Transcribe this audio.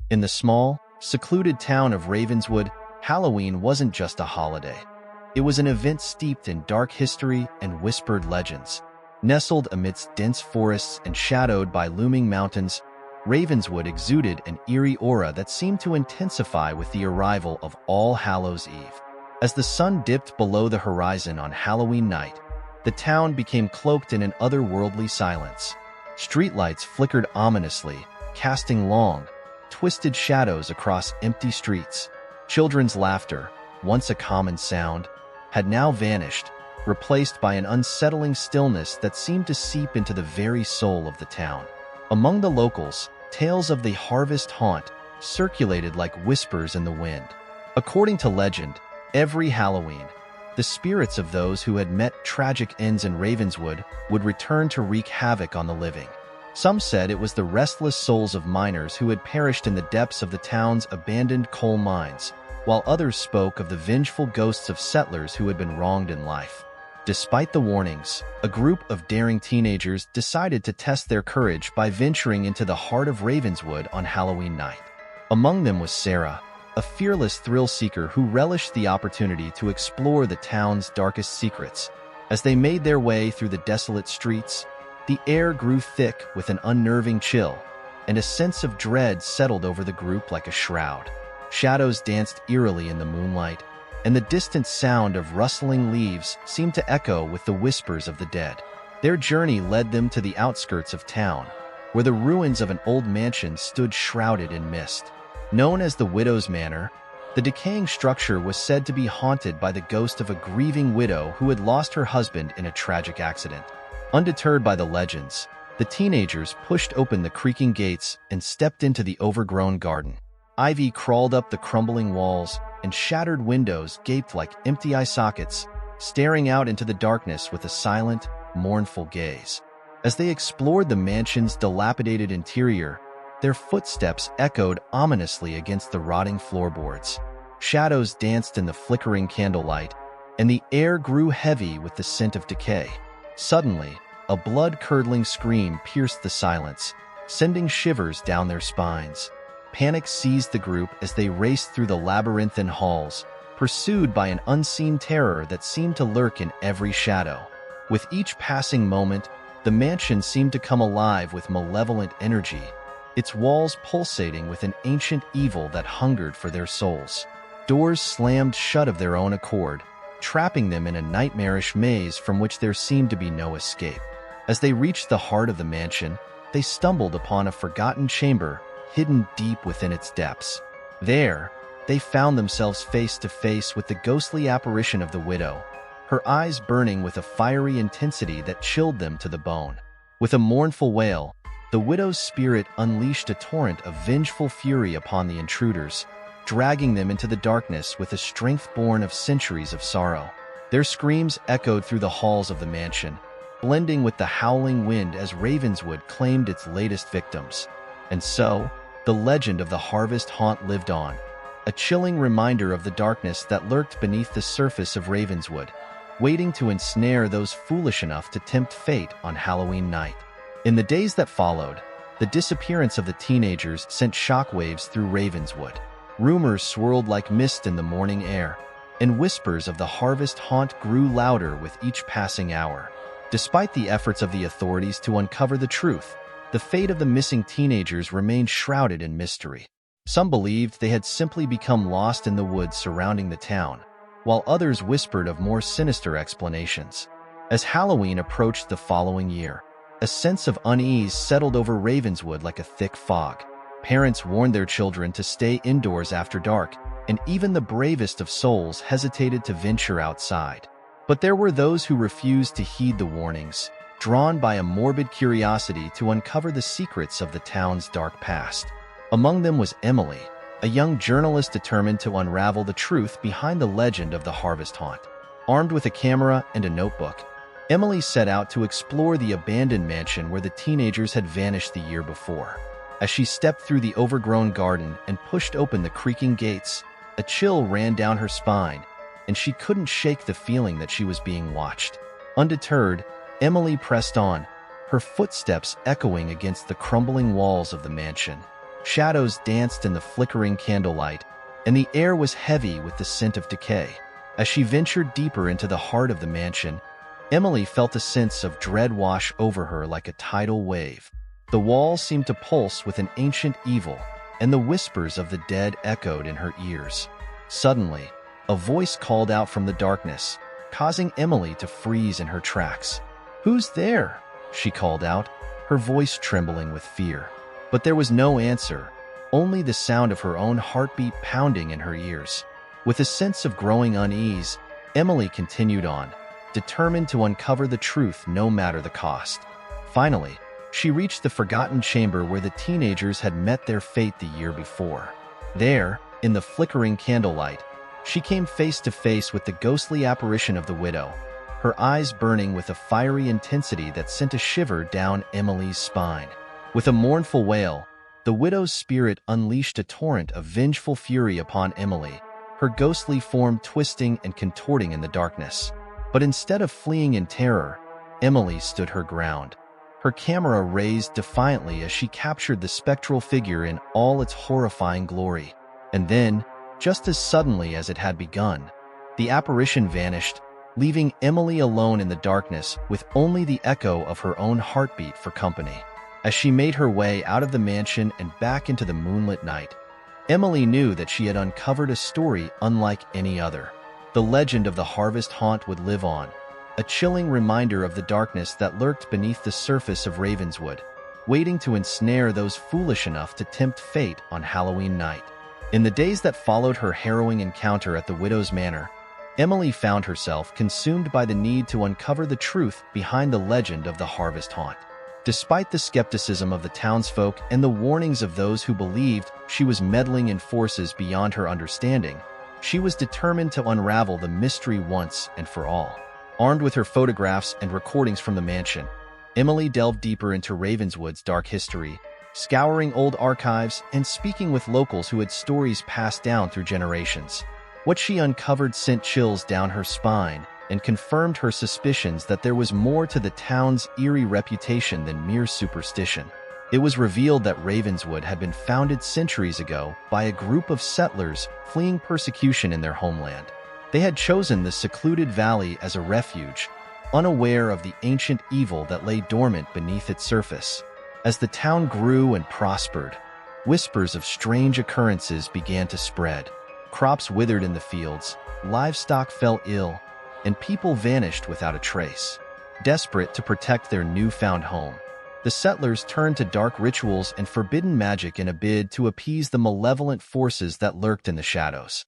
In the small, secluded town of Ravenswood, Halloween wasn't just a holiday. It was an event steeped in dark history and whispered legends. Nestled amidst dense forests and shadowed by looming mountains, Ravenswood exuded an eerie aura that seemed to intensify with the arrival of All Hallows' Eve. As the sun dipped below the horizon on Halloween night, the town became cloaked in an otherworldly silence. Streetlights flickered ominously, casting long, twisted shadows across empty streets. Children's laughter, once a common sound, had now vanished, replaced by an unsettling stillness that seemed to seep into the very soul of the town. Among the locals, tales of the harvest haunt circulated like whispers in the wind. According to legend, every Halloween, the spirits of those who had met tragic ends in Ravenswood would return to wreak havoc on the living. Some said it was the restless souls of miners who had perished in the depths of the town's abandoned coal mines, while others spoke of the vengeful ghosts of settlers who had been wronged in life. Despite the warnings, a group of daring teenagers decided to test their courage by venturing into the heart of Ravenswood on Halloween night. Among them was Sarah, a fearless thrill-seeker who relished the opportunity to explore the town's darkest secrets. As they made their way through the desolate streets, the air grew thick with an unnerving chill, and a sense of dread settled over the group like a shroud. Shadows danced eerily in the moonlight, and the distant sound of rustling leaves seemed to echo with the whispers of the dead. Their journey led them to the outskirts of town, where the ruins of an old mansion stood shrouded in mist. Known as the Widow's Manor, the decaying structure was said to be haunted by the ghost of a grieving widow who had lost her husband in a tragic accident. Undeterred by the legends, the teenagers pushed open the creaking gates and stepped into the overgrown garden. Ivy crawled up the crumbling walls, and shattered windows gaped like empty eye sockets, staring out into the darkness with a silent, mournful gaze. As they explored the mansion's dilapidated interior, their footsteps echoed ominously against the rotting floorboards. Shadows danced in the flickering candlelight, and the air grew heavy with the scent of decay. Suddenly, a blood-curdling scream pierced the silence, sending shivers down their spines. Panic seized the group as they raced through the labyrinthine halls, pursued by an unseen terror that seemed to lurk in every shadow. With each passing moment, the mansion seemed to come alive with malevolent energy, its walls pulsating with an ancient evil that hungered for their souls. Doors slammed shut of their own accord, trapping them in a nightmarish maze from which there seemed to be no escape. As they reached the heart of the mansion, they stumbled upon a forgotten chamber hidden deep within its depths. There, they found themselves face to face with the ghostly apparition of the widow, her eyes burning with a fiery intensity that chilled them to the bone. With a mournful wail, the widow's spirit unleashed a torrent of vengeful fury upon the intruders, dragging them into the darkness with a strength born of centuries of sorrow. Their screams echoed through the halls of the mansion, blending with the howling wind as Ravenswood claimed its latest victims. And so, the legend of the harvest haunt lived on, a chilling reminder of the darkness that lurked beneath the surface of Ravenswood, waiting to ensnare those foolish enough to tempt fate on Halloween night. In the days that followed, the disappearance of the teenagers sent shockwaves through Ravenswood. Rumors swirled like mist in the morning air, and whispers of the harvest haunt grew louder with each passing hour. Despite the efforts of the authorities to uncover the truth, the fate of the missing teenagers remained shrouded in mystery. Some believed they had simply become lost in the woods surrounding the town, while others whispered of more sinister explanations. As Halloween approached the following year, a sense of unease settled over Ravenswood like a thick fog. Parents warned their children to stay indoors after dark, and even the bravest of souls hesitated to venture outside. But there were those who refused to heed the warnings, drawn by a morbid curiosity to uncover the secrets of the town's dark past. Among them was Emily, a young journalist determined to unravel the truth behind the legend of the harvest haunt. Armed with a camera and a notebook, Emily set out to explore the abandoned mansion where the teenagers had vanished the year before. As she stepped through the overgrown garden and pushed open the creaking gates, a chill ran down her spine, and she couldn't shake the feeling that she was being watched. Undeterred, Emily pressed on, her footsteps echoing against the crumbling walls of the mansion. Shadows danced in the flickering candlelight, and the air was heavy with the scent of decay. As she ventured deeper into the heart of the mansion, Emily felt a sense of dread wash over her like a tidal wave. The walls seemed to pulse with an ancient evil, and the whispers of the dead echoed in her ears. Suddenly, a voice called out from the darkness, causing Emily to freeze in her tracks. "Who's there?" she called out, her voice trembling with fear. But there was no answer, only the sound of her own heartbeat pounding in her ears. With a sense of growing unease, Emily continued on, determined to uncover the truth no matter the cost. Finally, she reached the forgotten chamber where the teenagers had met their fate the year before. There, in the flickering candlelight, she came face to face with the ghostly apparition of the widow, her eyes burning with a fiery intensity that sent a shiver down Emily's spine. With a mournful wail, the widow's spirit unleashed a torrent of vengeful fury upon Emily, her ghostly form twisting and contorting in the darkness. But instead of fleeing in terror, Emily stood her ground. Her camera raised defiantly as she captured the spectral figure in all its horrifying glory. And then, just as suddenly as it had begun, the apparition vanished, leaving Emily alone in the darkness with only the echo of her own heartbeat for company. As she made her way out of the mansion and back into the moonlit night, Emily knew that she had uncovered a story unlike any other. The legend of the Harvest Haunt would live on, a chilling reminder of the darkness that lurked beneath the surface of Ravenswood, waiting to ensnare those foolish enough to tempt fate on Halloween night. In the days that followed her harrowing encounter at the widow's manor, Emily found herself consumed by the need to uncover the truth behind the legend of the Harvest Haunt. Despite the skepticism of the townsfolk and the warnings of those who believed she was meddling in forces beyond her understanding, she was determined to unravel the mystery once and for all. Armed with her photographs and recordings from the mansion, Emily delved deeper into Ravenswood's dark history, scouring old archives and speaking with locals who had stories passed down through generations. What she uncovered sent chills down her spine and confirmed her suspicions that there was more to the town's eerie reputation than mere superstition. It was revealed that Ravenswood had been founded centuries ago by a group of settlers fleeing persecution in their homeland. They had chosen the secluded valley as a refuge, unaware of the ancient evil that lay dormant beneath its surface. As the town grew and prospered, whispers of strange occurrences began to spread. Crops withered in the fields, livestock fell ill, and people vanished without a trace. Desperate to protect their newfound home, the settlers turned to dark rituals and forbidden magic in a bid to appease the malevolent forces that lurked in the shadows.